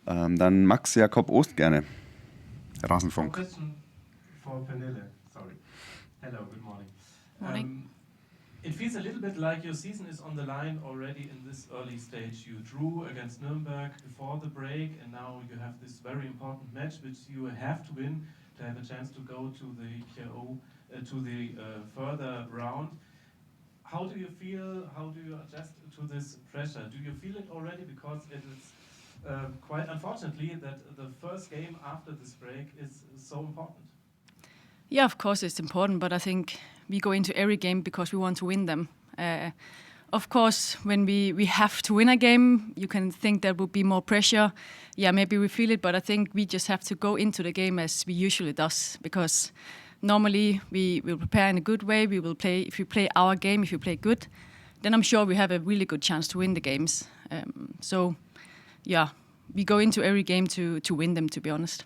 Dann Max Jakob Ost gerne. Rasenfunk. Question for Pernille. Sorry. Hello, good morning. Morning. It feels a little bit like your season is on the line already in this early stage. You drew against Nuremberg before the break, and now you have this very important match which you have to win to have a chance to go to the KO, to the further round. How do you feel? How do you adjust to this pressure? Do you feel it already? Because it is quite unfortunately that the first game after this break is so important. Yeah, of course it's important, but I think we go into every game because we want to win them. Of course, when we have to win a game, you can think there will be more pressure. Yeah, maybe we feel it, but I think we just have to go into the game as we usually does, because normally we will prepare in a good way. We will play, if we play our game, if we play good, then I'm sure we have a really good chance to win the games. So, yeah, we go into every game to win them, to be honest.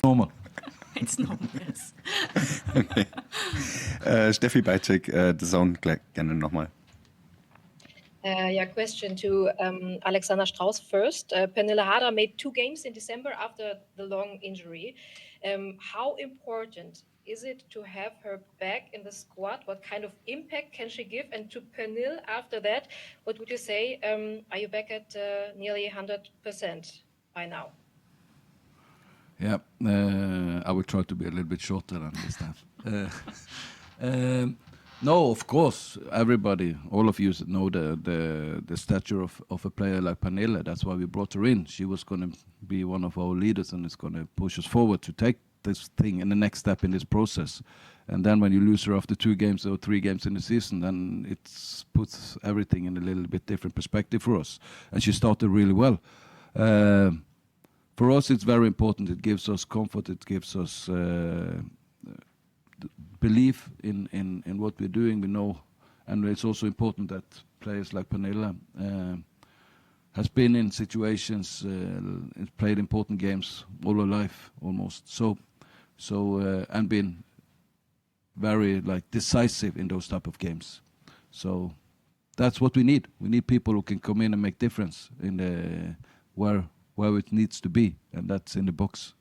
Normal. It's normal, yes. Okay. Steffi Beitschek, The Zone, gerne nochmal. Question to Alexander Strauss first. Pernille Harder made 2 games in December after the long injury. How important is it to have her back in the squad? What kind of impact can she give? And to Pernille, after that, what would you say? Are you back at nearly 100% by now? Yeah, I will try to be a little bit shorter than this time. No, of course, everybody, all of you know the stature of a player like Pernille. That's why we brought her in. She was going to be one of our leaders and is going to push us forward to take this thing in the next step in this process. And then when you lose her after 2 games or 3 games in the season, then it puts everything in a little bit different perspective for us. And she started really well. For us, it's very important. It gives us comfort. It gives us belief in what we're doing. We know, and it's also important that players like Pernille has been in situations, played important games all her life almost. So and been very decisive in those type of games. So that's what we need. We need people who can come in and make difference in the where it needs to be, and that's in the box,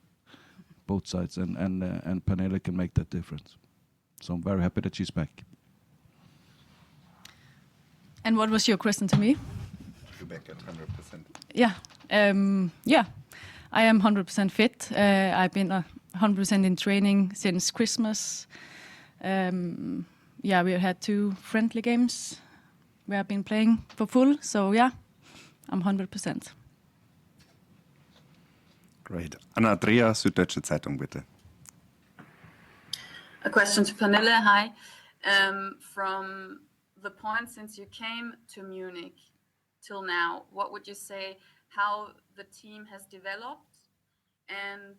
both sides, and Pernille can make that difference. So I'm very happy that she's back. And what was your question to me? You're back at 100%. Yeah, I am 100% fit. I've been 100% in training since Christmas. We have had 2 friendly games where I've been playing for full. So yeah, I'm 100%. Great. Anna-Andrea, Süddeutsche Zeitung, bitte. A question to Pernille. Hi. From the point since you came to Munich till now, what would you say how the team has developed, and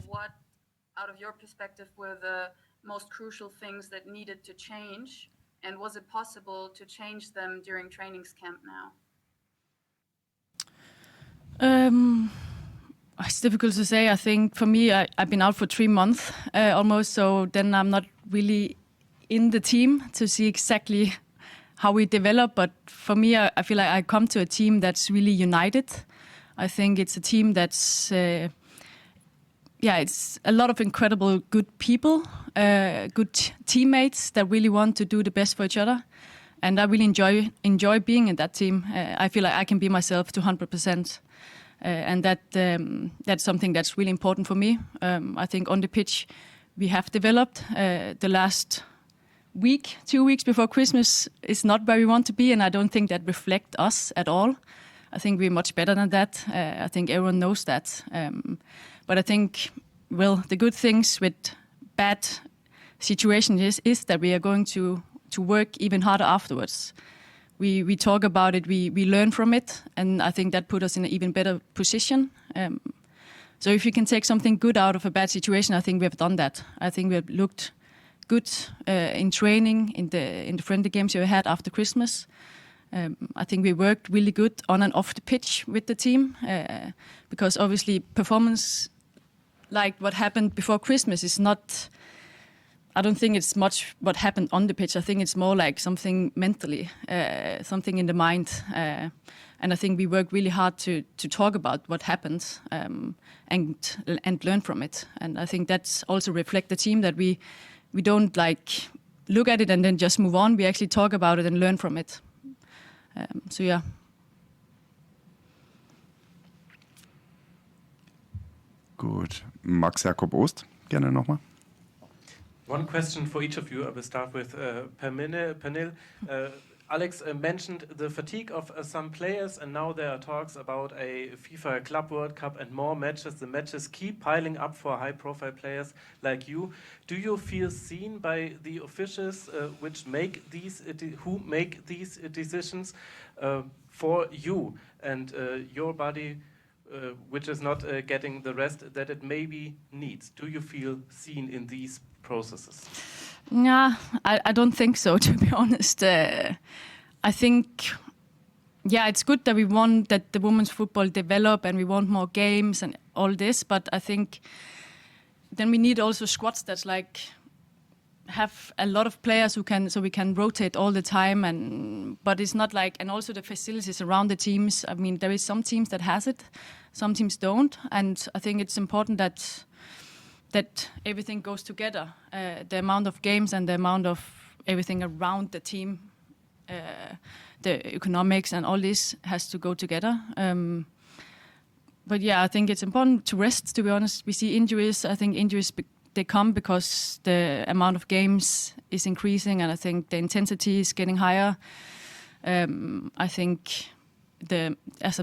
what, out of your perspective, were the most crucial things that needed to change, and was it possible to change them during trainings camp now? It's difficult to say. I think for me, I've been out for 3 months almost, so then I'm not really in the team to see exactly how we develop. But for me, I feel like I come to a team that's really united. I think it's a team that's, it's a lot of incredible good people, good teammates that really want to do the best for each other. And I really enjoy being in that team. I feel like I can be myself to 100%. And that's something that's really important for me. I think on the pitch, we have developed. The last 2 weeks before Christmas is not where we want to be, and I don't think that reflects us at all. I think we're much better than that. I think everyone knows that. But I think, the good things with bad situations is that we are going to work even harder afterwards. We talk about it, we learn from it, and I think that put us in an even better position. So if you can take something good out of a bad situation, I think we have done that. I think we have looked good in training, in the friendly games we had after Christmas. I think we worked really good on and off the pitch with the team, because obviously performance like what happened before Christmas is not... I don't think it's much what happened on the pitch. I think it's more like something mentally, something in the mind. And I think we work really hard to talk about what happened and learn from it. And I think that's also reflect the team, that we don't like look at it and then just move on. We actually talk about it and learn from it. So yeah. Gut. Max Jakob Ost, gerne nochmal. One question for each of you. I will start with Pernille. Alex mentioned the fatigue of some players, and now there are talks about a FIFA Club World Cup and more matches. The matches keep piling up for high-profile players like you. Do you feel seen by the officials who make these decisions for you and your body, which is not getting the rest that it maybe needs? Do you feel seen in these processes? Yeah, I don't think so, to be honest. I think, yeah, it's good that we want that the women's football develop and we want more games and all this, but I think then we need also squads that's like have a lot of players so we can rotate all the time, but it's not like, and also the facilities around the teams. I mean, there is some teams that has it, some teams don't, and I think it's important that everything goes together. The amount of games and the amount of everything around the team, the economics and all this has to go together. But yeah, I think it's important to rest, to be honest. We see injuries. I think injuries, they come because the amount of games is increasing, and I think the intensity is getting higher. I think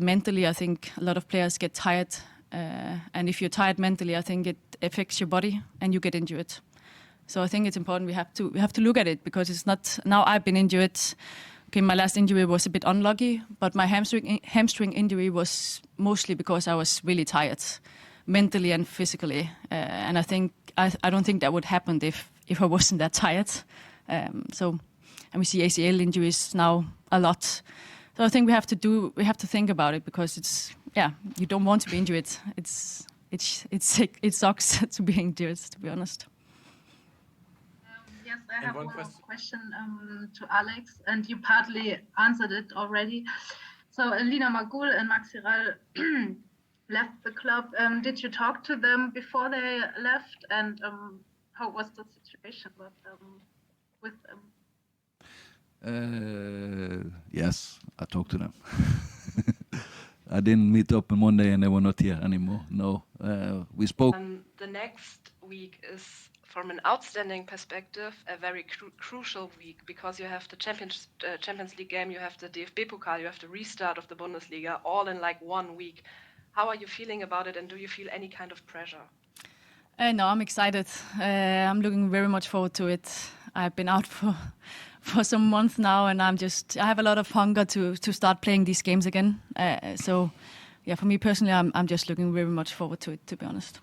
mentally, I think a lot of players get tired. And if you're tired mentally, I think it affects your body and you get injured. So I think it's important we have to look at it, because it's not, now I've been injured. Okay, my last injury was a bit unlucky, but my hamstring injury was mostly because I was really tired, mentally and physically. And I think I don't think that would happen if I wasn't that tired. And we see ACL injuries now a lot. So I think we have to think about it, because you don't want to be injured. It sucks to be injured, to be honest. Yes, I have one question to Alex, and you partly answered it already. So Lina Magul and Max Hiral left the club. Did you talk to them before they left, and how was the situation with them? Yes, I talked to them. I didn't meet up on Monday and they were not here anymore. No, we spoke. The next week is, from an outstanding perspective, a very crucial week, because you have the Champions League game, you have the DFB Pokal, you have the restart of the Bundesliga, all in like 1 week. How are you feeling about it, and do you feel any kind of pressure? No, I'm excited. I'm looking very much forward to it. I've been out for some months now, and I have a lot of hunger to start playing these games again. So, yeah, for me personally, I'm just looking very much forward to it, to be honest.